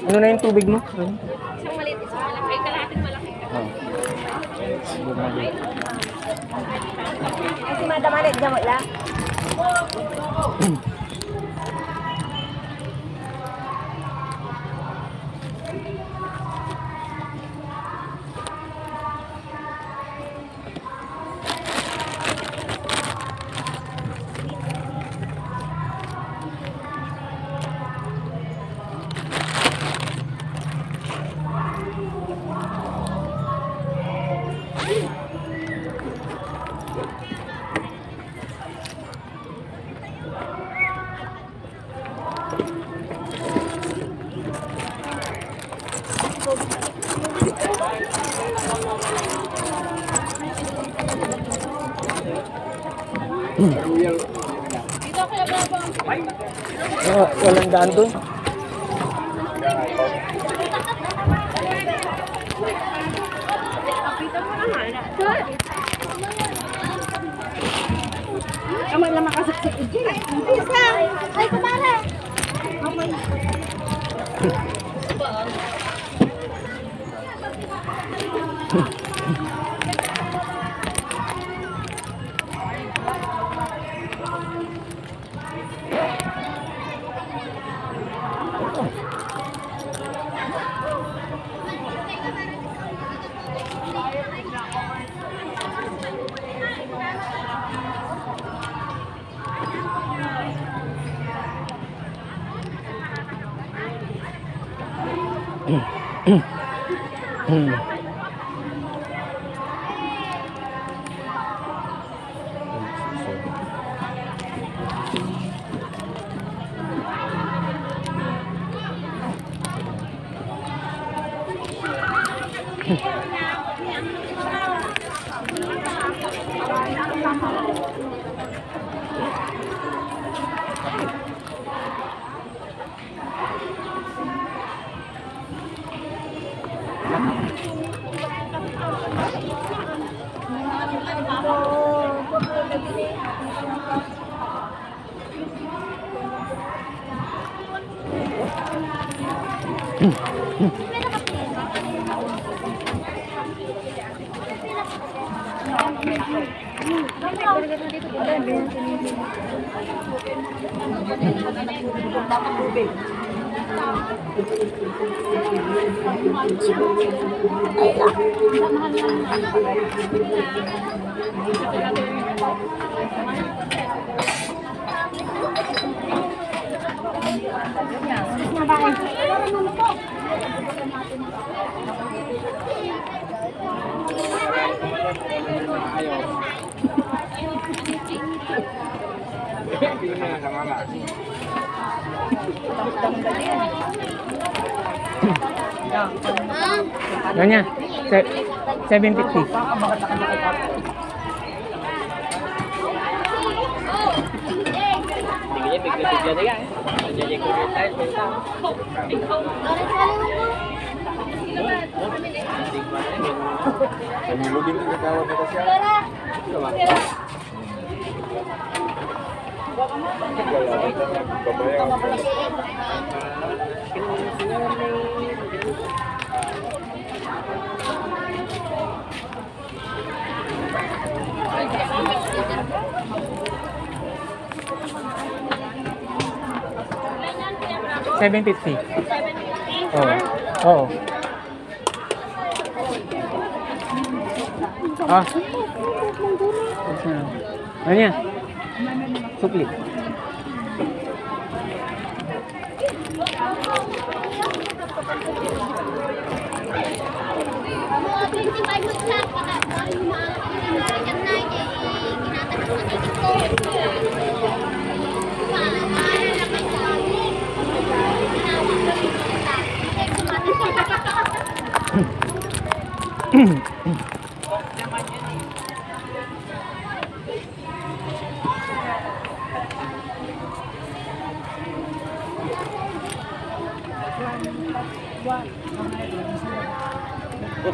Ano na yung tubig mo? Isang maliit, isang malaki. Kalahating malaki. Kasi madamalit gamot lang. Walang daan doon. Kamu lang makasaksak dyan. Isa! Ay, kumara! Ganyan. 750. $750. Oo. Oo. Ah. Ano yan? Sukli.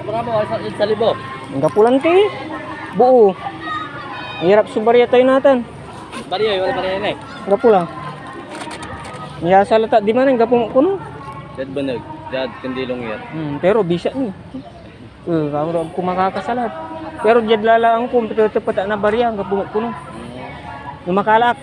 Berapa sa libo? Ang kapulan ti. Buo. Hirap subarya tayo natin. Bariya, wala bariya na eh. Gapula. Niya salata di man ang gapong kuno. Dad banag, dad kandilong yan. Pero bisa ni. Ako makakasalat. Pero jad lala ang kum tepat na barya ang gapong kuno. Yung makalak.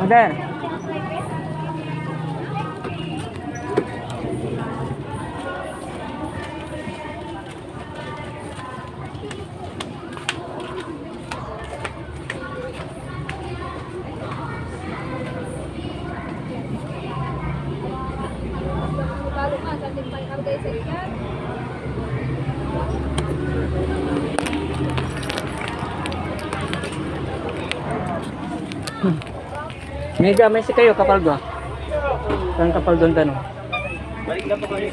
Ada. Mega may si kayo kapal ba? Kan kapal doon tanong. Balik na po kami.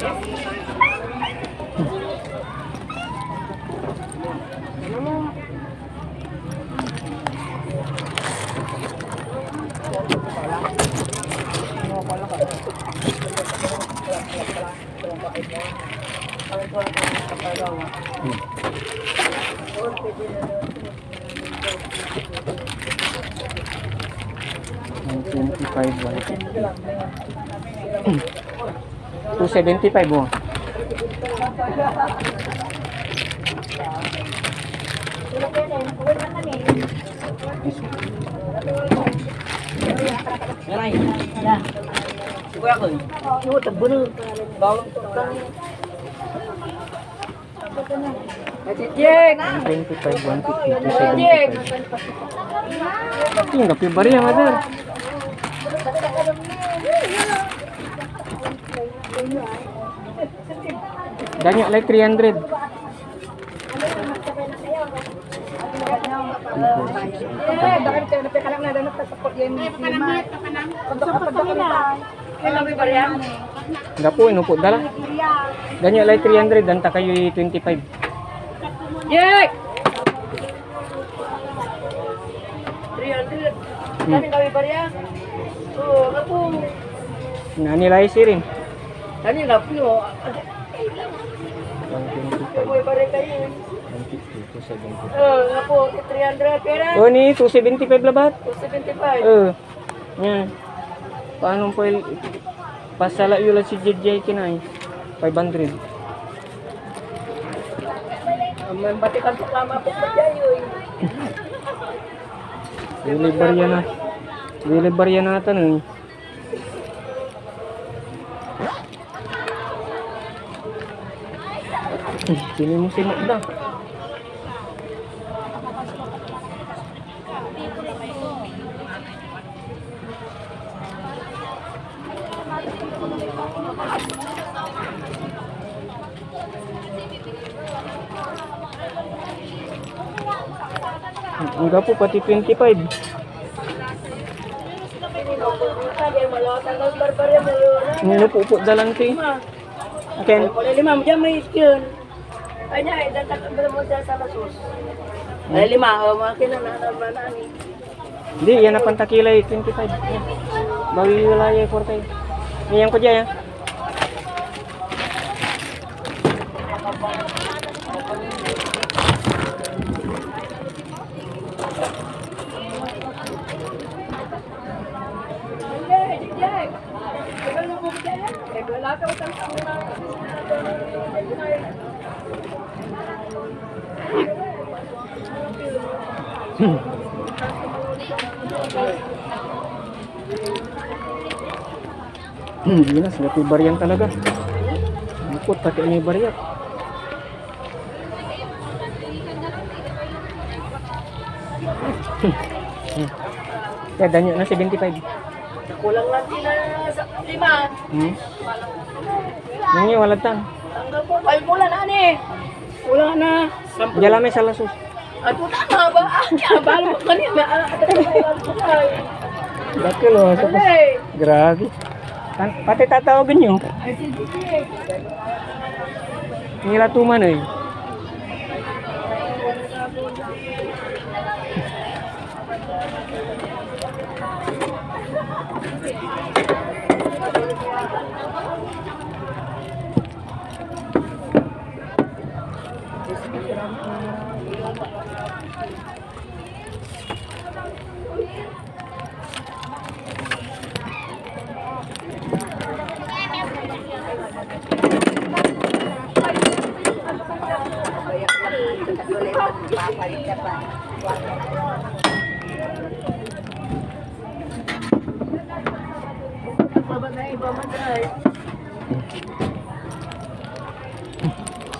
$275 mo. Ngaray. Ya. Kuya ko. Yung tabuno. Bawang tukang. Jek! 25, 150, 275. Tinggal pi bari yang ada. Banyak like 300. Bakit kayo napikalang na dapat tapos yan? Enggak po inupo dala. Banyak like 300 dan tak kayo 25. Jek! 300. Hmm. Kami barya. Oh, ako. Nah nilai sirin. Kani na po. 125, May barya kayo. 150, 270. Ako 300 pera. Oh ni 275 labat. 275. Yan. Paano po pasala yun lang si JJ kinay 500. Membatikan reklama po pa kayo. Deliver yan natin eh. Sini mo si Magda. Enggak po, pati 25. Nilupo-upo dalang ti. Ken, Boleh 5 jam may iskyon. Kanya ay datak mo dyan sa basos. Ay 5 makin na naman ni. hindi, yan na pantakilay 25. Bawi wilayah 40. Ini yang kerja ya. Hindi na, sila bariyang talaga. Ikot, pati ano yung bariyat. Kaya danyo na 75. Kulang lang din na sa 5. Nangyay, walag tan. Hanggang po, 5 mula na ni. Kulang na. Diyan may salasos. At puta na ba? Balo mo kanina. Bakit lo? Alay. Grabe. Pati tatawagin nyo. Ay, sige. Nilatuman eh.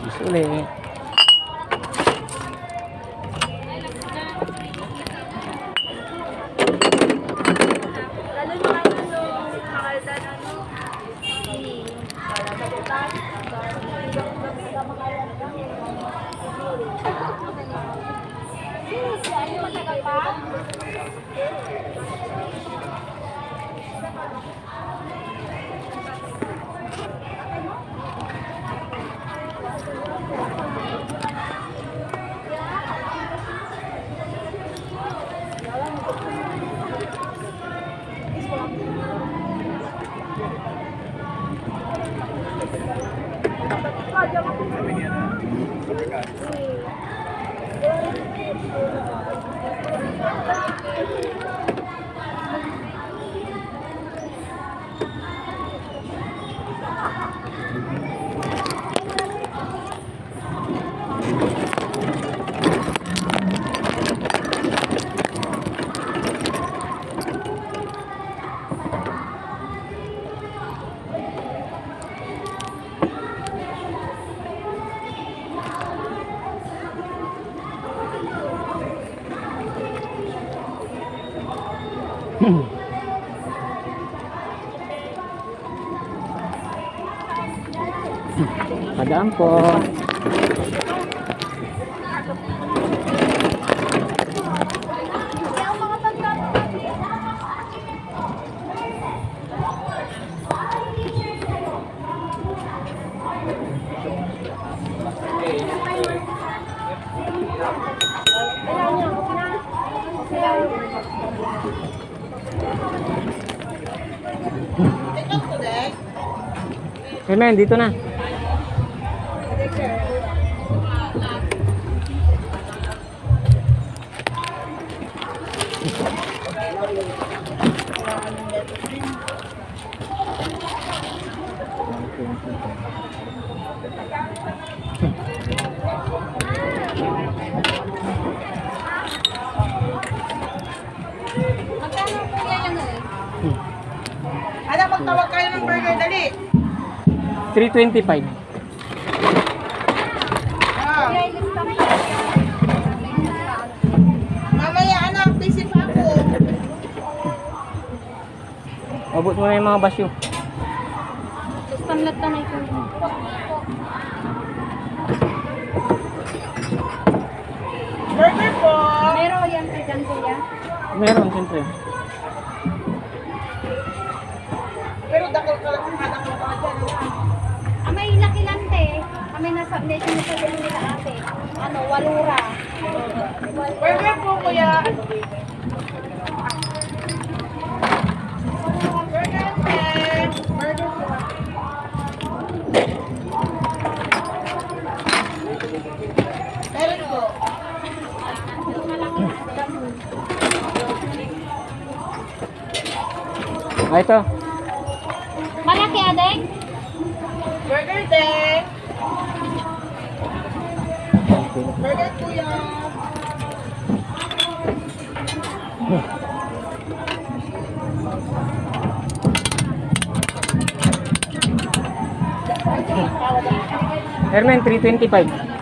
Sisuli. Padaan po. Hey man, dito na. Ano, magtawag kayo ng burger, dali. 325. Ah. Mamaya, anak, busy pa ako. Abot mo na yung mga basyo. Tanlat na ito. Burger po. Meron yan sa dyan, kuya. Meron, siyempre. Pero dakol ka lang, dakol ka dyan. May lakilante. Kami nasa medyo nasa nila ate. Ano, walura. Burger po, kuya. Burger, sir. Burger po. Meron po. Ah, ito. Malaki, adek? Burger din. Burger, kuya. Hermen, 325.